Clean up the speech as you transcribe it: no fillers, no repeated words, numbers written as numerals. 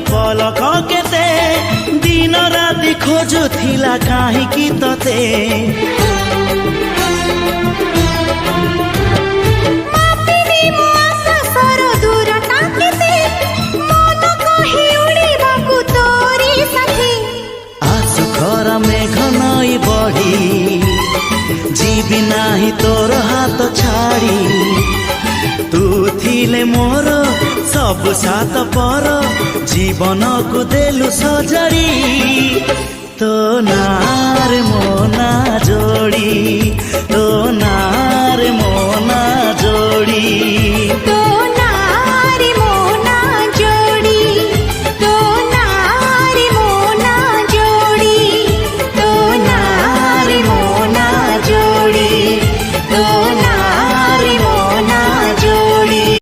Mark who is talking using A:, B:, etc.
A: पलक केते दिन राति खोजुथिला काहींकि तते मेघ नई बढ़ी जीवी नाही तोर हाथ छाड़ी तू थिले मोर सब सात पर जीवन को देलु सजरी तो नार मोना जोड़ी तो नार मोना जोड़ी।